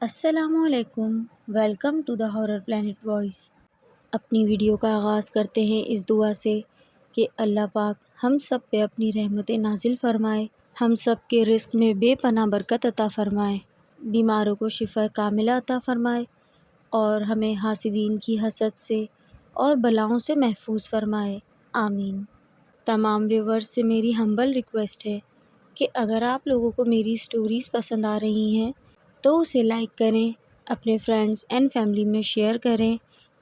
السلام علیکم، welcome to the horror plant voice. اپنی ویڈیو کا آغاز کرتے ہیں اس دعا سے کہ اللہ پاک ہم سب پہ اپنی رحمتیں نازل فرمائے، ہم سب کے رزق میں بے پناہ برکت عطا فرمائے، بیماروں کو شفا کاملہ عطا فرمائے اور ہمیں حاسدین کی حسد سے اور بلاؤں سے محفوظ فرمائے، آمین۔ تمام ویورز سے میری ہمبل ریکویسٹ ہے کہ اگر آپ لوگوں کو میری سٹوریز پسند آ رہی ہیں تو اسے لائک کریں، اپنے فرینڈز اینڈ فیملی میں شیئر کریں،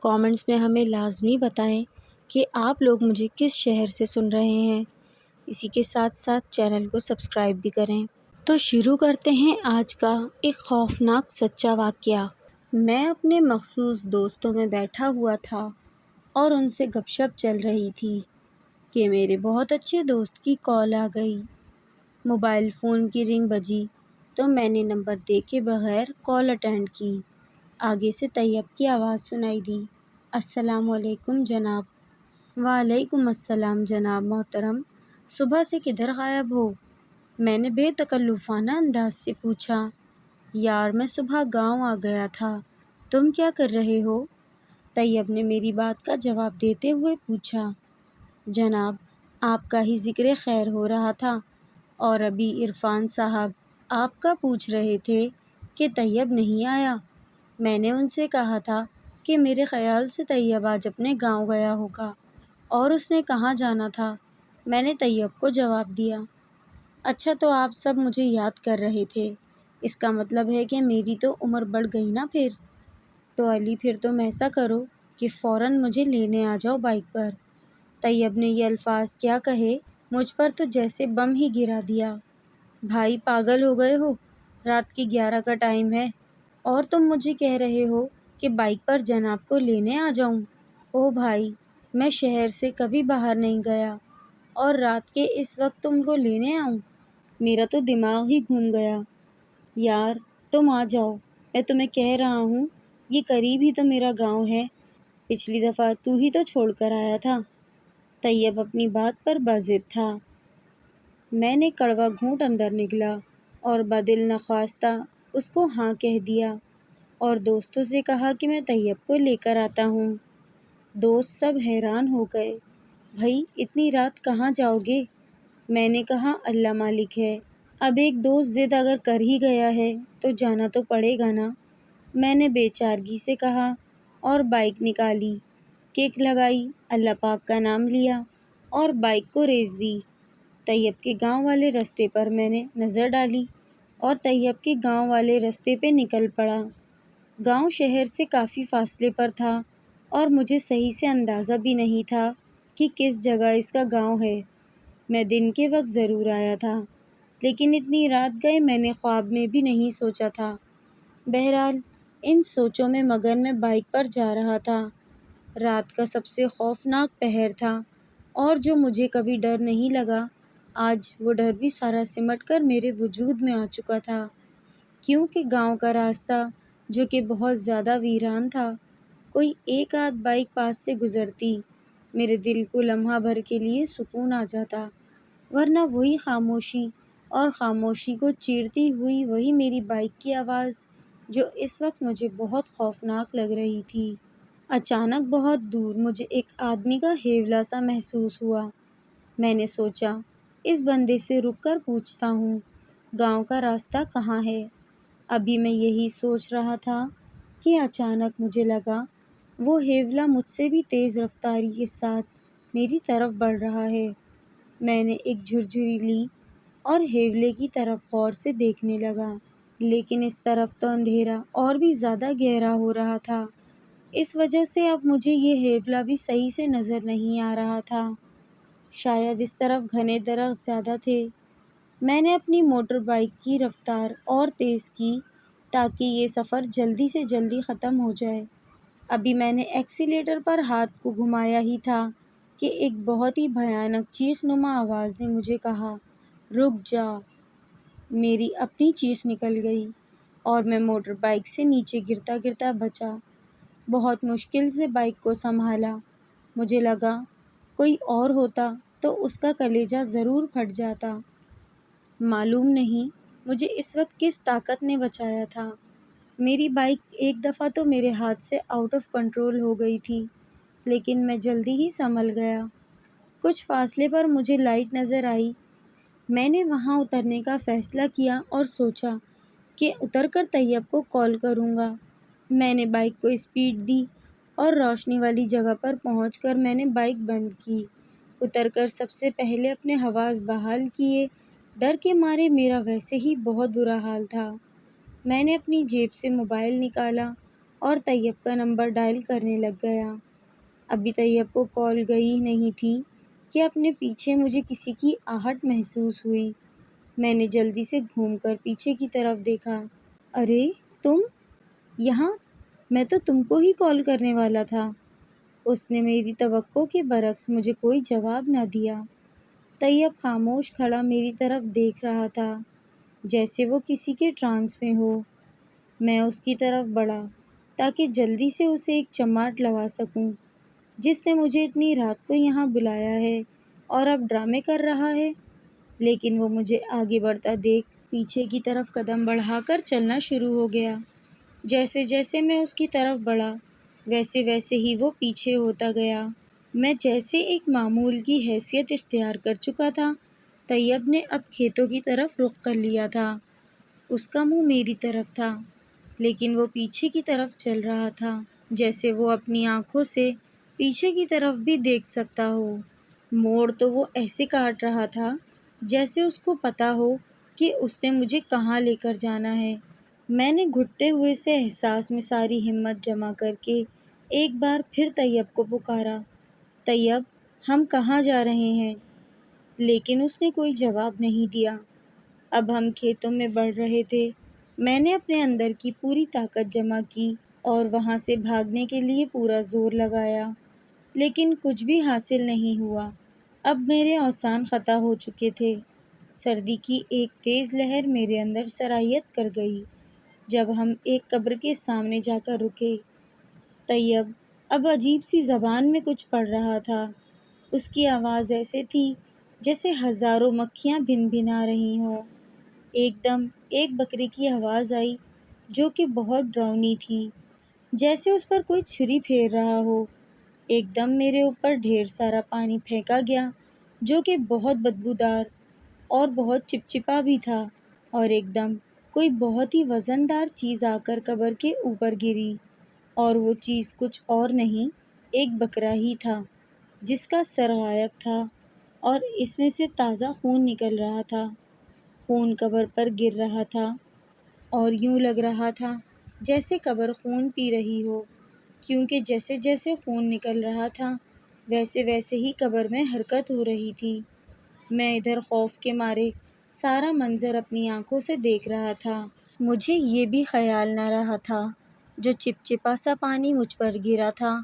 کامنٹس میں ہمیں لازمی بتائیں کہ آپ لوگ مجھے کس شہر سے سن رہے ہیں، اسی کے ساتھ ساتھ چینل کو سبسکرائب بھی کریں۔ تو شروع کرتے ہیں آج کا ایک خوفناک سچا واقعہ۔ میں اپنے مخصوص دوستوں میں بیٹھا ہوا تھا اور ان سے گپ شپ چل رہی تھی کہ میرے بہت اچھے دوست کی کال آ گئی۔ موبائل فون کی رنگ بجی تو میں نے نمبر دیکھے بغیر کال اٹینڈ کی۔ آگے سے طیب کی آواز سنائی دی، السلام علیکم جناب۔ وعلیکم السلام جناب محترم، صبح سے کدھر غائب ہو؟ میں نے بے تکلفانہ انداز سے پوچھا۔ یار میں صبح گاؤں آ گیا تھا، تم کیا کر رہے ہو؟ طیب نے میری بات کا جواب دیتے ہوئے پوچھا۔ جناب آپ کا ہی ذکر خیر ہو رہا تھا اور ابھی عرفان صاحب آپ کا پوچھ رہے تھے کہ طیب نہیں آیا۔ میں نے ان سے کہا تھا کہ میرے خیال سے طیب آج اپنے گاؤں گیا ہوگا اور اس نے کہاں جانا تھا، میں نے طیب کو جواب دیا۔ اچھا تو آپ سب مجھے یاد کر رہے تھے، اس کا مطلب ہے کہ میری تو عمر بڑھ گئی نا پھر۔ تو علی پھر تم ایسا کرو کہ فوراً مجھے لینے آ جاؤ بائک پر۔ طیب نے یہ الفاظ کیا کہے مجھ پر تو جیسے بم ہی گرا دیا۔ بھائی پاگل ہو گئے ہو، رات کی 11 کا ٹائم ہے اور تم مجھے کہہ رہے ہو کہ بائک پر جناب کو لینے آ جاؤں؟ او بھائی میں شہر سے کبھی باہر نہیں گیا اور رات کے اس وقت تم کو لینے آؤں؟ میرا تو دماغ ہی گھوم گیا۔ یار تم آ جاؤ، میں تمہیں کہہ رہا ہوں یہ قریب ہی تو میرا گاؤں ہے، پچھلی دفعہ تو ہی تو چھوڑ کر آیا تھا۔ طیب اپنی بات پر باضد تھا۔ میں نے کڑوا گھونٹ اندر نگلا اور بدل نخواستہ اس کو ہاں کہہ دیا اور دوستوں سے کہا کہ میں طیب کو لے کر آتا ہوں۔ دوست سب حیران ہو گئے، بھائی اتنی رات کہاں جاؤ گے؟ میں نے کہا اللہ مالک ہے، اب ایک دوست ضد اگر کر ہی گیا ہے تو جانا تو پڑے گا نا، میں نے بے چارگی سے کہا اور بائک نکالی، کک لگائی، اللہ پاک کا نام لیا اور بائک کو ریس دی۔ طیب کے گاؤں والے رستے پر میں نے نظر ڈالی اور طیب کے گاؤں والے رستے پہ نکل پڑا۔ گاؤں شہر سے کافی فاصلے پر تھا اور مجھے صحیح سے اندازہ بھی نہیں تھا کہ کس جگہ اس کا گاؤں ہے۔ میں دن کے وقت ضرور آیا تھا لیکن اتنی رات گئے میں نے خواب میں بھی نہیں سوچا تھا۔ بہرحال ان سوچوں میں مگن میں بائک پر جا رہا تھا۔ رات کا سب سے خوفناک پہر تھا اور جو مجھے کبھی ڈر نہیں لگا، آج وہ ڈر بھی سارا سمٹ کر میرے وجود میں آ چکا تھا، کیونکہ گاؤں کا راستہ جو کہ بہت زیادہ ویران تھا، کوئی ایک آدھ بائک پاس سے گزرتی میرے دل کو لمحہ بھر کے لیے سکون آ جاتا، ورنہ وہی خاموشی اور خاموشی کو چیرتی ہوئی وہی میری بائک کی آواز جو اس وقت مجھے بہت خوفناک لگ رہی تھی۔ اچانک بہت دور مجھے ایک آدمی کا ہیولا سا محسوس ہوا۔ میں نے سوچا اس بندے سے رک کر پوچھتا ہوں گاؤں کا راستہ کہاں ہے۔ ابھی میں یہی سوچ رہا تھا کہ اچانک مجھے لگا وہ ہیولا مجھ سے بھی تیز رفتاری کے ساتھ میری طرف بڑھ رہا ہے۔ میں نے ایک جھرجھری لی اور ہیولے کی طرف غور سے دیکھنے لگا، لیکن اس طرف تو اندھیرا اور بھی زیادہ گہرا ہو رہا تھا، اس وجہ سے اب مجھے یہ ہیولا بھی صحیح سے نظر نہیں آ رہا تھا۔ شاید اس طرف گھنے درخت زیادہ تھے۔ میں نے اپنی موٹر بائک کی رفتار اور تیز کی تاکہ یہ سفر جلدی سے جلدی ختم ہو جائے۔ ابھی میں نے ایکسیلیٹر پر ہاتھ کو گھمایا ہی تھا کہ ایک بہت ہی بھیانک چیخ نما آواز نے مجھے کہا، رک جا۔ میری اپنی چیخ نکل گئی اور میں موٹر بائک سے نیچے گرتا گرتا بچا۔ بہت مشکل سے بائک کو سنبھالا۔ مجھے لگا کوئی اور ہوتا تو اس کا کلیجہ ضرور پھٹ جاتا۔ معلوم نہیں مجھے اس وقت کس طاقت نے بچایا تھا۔ میری بائک ایک دفعہ تو میرے ہاتھ سے آؤٹ آف کنٹرول ہو گئی تھی، لیکن میں جلدی ہی سنبھل گیا۔ کچھ فاصلے پر مجھے لائٹ نظر آئی۔ میں نے وہاں اترنے کا فیصلہ کیا اور سوچا کہ اتر کر طیب کو کال کروں گا۔ میں نے بائک کو اسپیڈ دی اور روشنی والی جگہ پر پہنچ کر میں نے بائک بند کی۔ اتر کر سب سے پہلے اپنے حواس بحال کیے۔ ڈر کے مارے میرا ویسے ہی بہت برا حال تھا۔ میں نے اپنی جیب سے موبائل نکالا اور طیب کا نمبر ڈائل کرنے لگ گیا۔ ابھی طیب کو کال گئی نہیں تھی کہ اپنے پیچھے مجھے کسی کی آہٹ محسوس ہوئی۔ میں نے جلدی سے گھوم کر پیچھے کی طرف دیکھا۔ ارے تم یہاں! میں تو تم کو ہی کال کرنے والا تھا۔ اس نے میری توقع کے برعکس مجھے کوئی جواب نہ دیا۔ طیب خاموش کھڑا میری طرف دیکھ رہا تھا، جیسے وہ کسی کے ٹرانس میں ہو۔ میں اس کی طرف بڑھا تاکہ جلدی سے اسے ایک چماٹ لگا سکوں۔ جس نے مجھے اتنی رات کو یہاں بلایا ہے اور اب ڈرامے کر رہا ہے؟ لیکن وہ مجھے آگے بڑھتا دیکھ پیچھے کی طرف قدم بڑھا کر چلنا شروع ہو گیا۔ جیسے جیسے میں اس کی طرف بڑھا، ویسے ویسے ہی وہ پیچھے ہوتا گیا۔ میں جیسے ایک معمول کی حیثیت اختیار کر چکا تھا۔ طیب نے اب کھیتوں کی طرف رخ کر لیا تھا۔ اس کا منہ میری طرف تھا، لیکن وہ پیچھے کی طرف چل رہا تھا، جیسے وہ اپنی آنکھوں سے پیچھے کی طرف بھی دیکھ سکتا ہو۔ موڑ تو وہ ایسے کاٹ رہا تھا جیسے اس کو پتہ ہو کہ اس نے مجھے کہاں لے کر جانا ہے۔ میں نے گھٹتے ہوئے سے احساس میں ساری ہمت جمع کر کے ایک بار پھر طیب کو پکارا، طیب ہم کہاں جا رہے ہیں؟ لیکن اس نے کوئی جواب نہیں دیا۔ اب ہم کھیتوں میں بڑھ رہے تھے۔ میں نے اپنے اندر کی پوری طاقت جمع کی اور وہاں سے بھاگنے کے لیے پورا زور لگایا، لیکن کچھ بھی حاصل نہیں ہوا۔ اب میرے اوزان خطا ہو چکے تھے۔ سردی کی ایک تیز لہر میرے اندر سرایت کر گئی جب ہم ایک قبر کے سامنے جا کر رکے۔ طیب اب عجیب سی زبان میں کچھ پڑھ رہا تھا۔ اس کی آواز ایسے تھی جیسے ہزاروں مکھیاں بھن بھنا رہی ہوں۔ ایک دم ایک بکرے کی آواز آئی جو کہ بہت ڈراؤنی تھی، جیسے اس پر کوئی چھری پھیر رہا ہو۔ ایک دم میرے اوپر ڈھیر سارا پانی پھینکا گیا جو کہ بہت بدبودار اور بہت چپچپا بھی تھا، اور ایک دم کوئی بہت ہی وزن دار چیز آ کر قبر کے اوپر گری، اور وہ چیز کچھ اور نہیں، ایک بکرا ہی تھا جس کا سر غائب تھا اور اس میں سے تازہ خون نکل رہا تھا۔ خون قبر پر گر رہا تھا اور یوں لگ رہا تھا جیسے قبر خون پی رہی ہو، کیونکہ جیسے جیسے خون نکل رہا تھا ویسے ویسے ہی قبر میں حرکت ہو رہی تھی۔ میں ادھر خوف کے مارے سارا منظر اپنی آنکھوں سے دیکھ رہا تھا۔ مجھے یہ بھی خیال نہ رہا تھا جو چپچپا سا پانی مجھ پر گرا تھا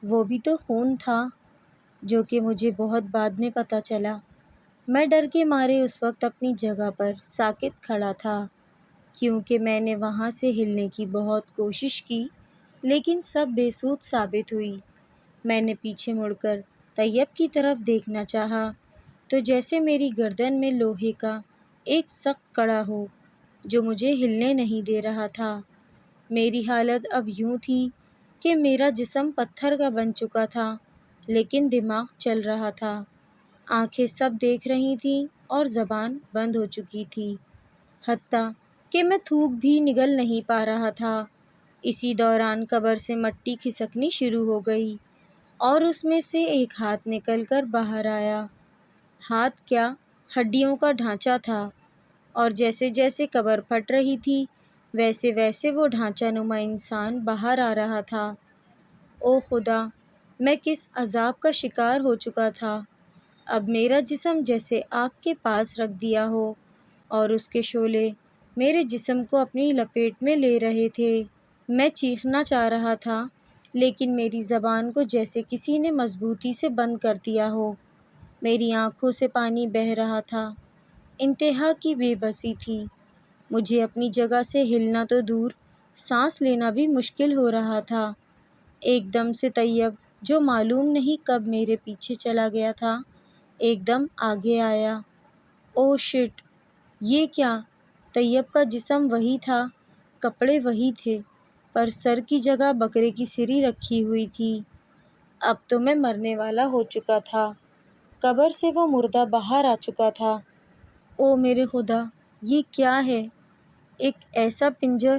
وہ بھی تو خون تھا، جو کہ مجھے بہت بعد میں پتہ چلا۔ میں ڈر کے مارے اس وقت اپنی جگہ پر ساکت کھڑا تھا، کیونکہ میں نے وہاں سے ہلنے کی بہت کوشش کی لیکن سب بے سود ثابت ہوئی۔ میں نے پیچھے مڑ کر طیب کی طرف دیکھنا چاہا تو جیسے میری گردن میں لوہے کا ایک سخت کڑا ہو جو مجھے ہلنے نہیں دے رہا تھا۔ میری حالت اب یوں تھی کہ میرا جسم پتھر کا بن چکا تھا لیکن دماغ چل رہا تھا۔ آنکھیں سب دیکھ رہی تھیں اور زبان بند ہو چکی تھی، حتیٰ کہ میں تھوک بھی نگل نہیں پا رہا تھا۔ اسی دوران قبر سے مٹی کھسکنی شروع ہو گئی اور اس میں سے ایک ہاتھ نکل کر باہر آیا۔ ہاتھ کیا، ہڈیوں کا ڈھانچہ تھا، اور جیسے جیسے قبر پھٹ رہی تھی ویسے ویسے وہ ڈھانچہ نما انسان باہر آ رہا تھا۔ او خدا! میں کس عذاب کا شکار ہو چکا تھا! اب میرا جسم جیسے آگ کے پاس رکھ دیا ہو اور اس کے شعلے میرے جسم کو اپنی لپیٹ میں لے رہے تھے۔ میں چیخنا چاہ رہا تھا لیکن میری زبان کو جیسے کسی نے مضبوطی سے بند کر دیا ہو۔ میری آنکھوں سے پانی بہہ رہا تھا۔ انتہا کی بے بسی تھی۔ مجھے اپنی جگہ سے ہلنا تو دور، سانس لینا بھی مشکل ہو رہا تھا۔ ایک دم سے طیب، جو معلوم نہیں کب میرے پیچھے چلا گیا تھا، ایک دم آگے آیا۔ او شٹ! یہ کیا؟ طیب کا جسم وہی تھا کپڑے وہی تھے، پر سر کی جگہ بکرے کی سری رکھی ہوئی تھی۔ اب تو میں مرنے والا ہو چکا تھا، قبر سے وہ مردہ باہر آ چکا تھا۔ او میرے خدا، یہ کیا ہے؟ ایک ایسا پنجر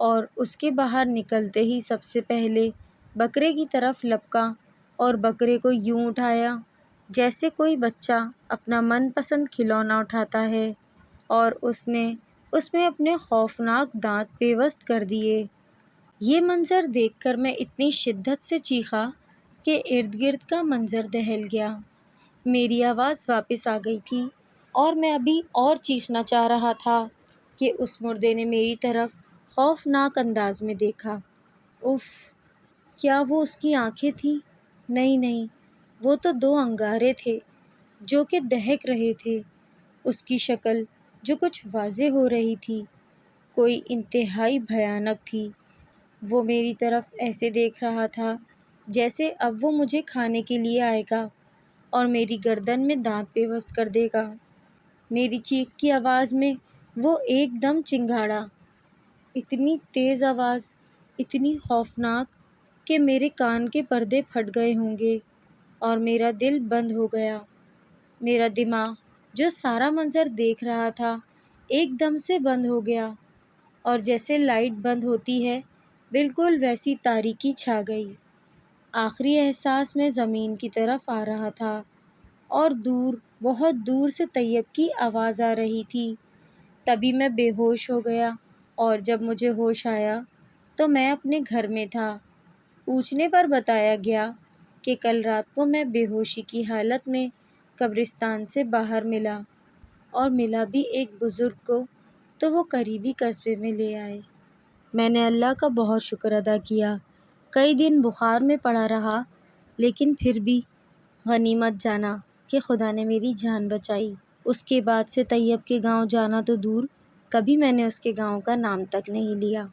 اور اس کے باہر نکلتے ہی سب سے پہلے بکرے کی طرف لپکا اور بکرے کو یوں اٹھایا جیسے کوئی بچہ اپنا من پسند کھلونا اٹھاتا ہے، اور اس نے اس میں اپنے خوفناک دانت پیوست کر دیے۔ یہ منظر دیکھ کر میں اتنی شدت سے چیخا کہ ارد گرد کا منظر دہل گیا۔ میری آواز واپس آ گئی تھی اور میں ابھی اور چیخنا چاہ رہا تھا کہ اس مردے نے میری طرف خوفناک انداز میں دیکھا۔ اف! کیا وہ اس کی آنکھیں تھیں؟ نہیں، وہ تو دو انگارے تھے جو کہ دہک رہے تھے۔ اس کی شکل جو کچھ واضح ہو رہی تھی، کوئی انتہائی بھیانک تھی۔ وہ میری طرف ایسے دیکھ رہا تھا جیسے اب وہ مجھے کھانے کے لیے آئے گا اور میری گردن میں دانت پیوست کر دے گا۔ میری چیخ کی آواز میں وہ ایک دم چنگھاڑا، اتنی تیز آواز، اتنی خوفناک کہ میرے کان کے پردے پھٹ گئے ہوں گے اور میرا دل بند ہو گیا۔ میرا دماغ جو سارا منظر دیکھ رہا تھا ایک دم سے بند ہو گیا، اور جیسے لائٹ بند ہوتی ہے بالکل ویسی تاریکی چھا گئی۔ آخری احساس میں زمین کی طرف آ رہا تھا اور دور، بہت دور سے طیب کی آواز آ رہی تھی۔ تبھی میں بے ہوش ہو گیا، اور جب مجھے ہوش آیا تو میں اپنے گھر میں تھا۔ پوچھنے پر بتایا گیا کہ کل رات کو میں بے ہوشی کی حالت میں قبرستان سے باہر ملا، اور ملا بھی ایک بزرگ کو تو وہ قریبی قصبے میں لے آئے۔ میں نے اللہ کا بہت شکر ادا کیا۔ کئی دن بخار میں پڑا رہا، لیکن پھر بھی غنیمت جانا کہ خدا نے میری جان بچائی۔ اس کے بعد سے طیب کے گاؤں جانا تو دور، کبھی میں نے اس کے گاؤں کا نام تک نہیں لیا۔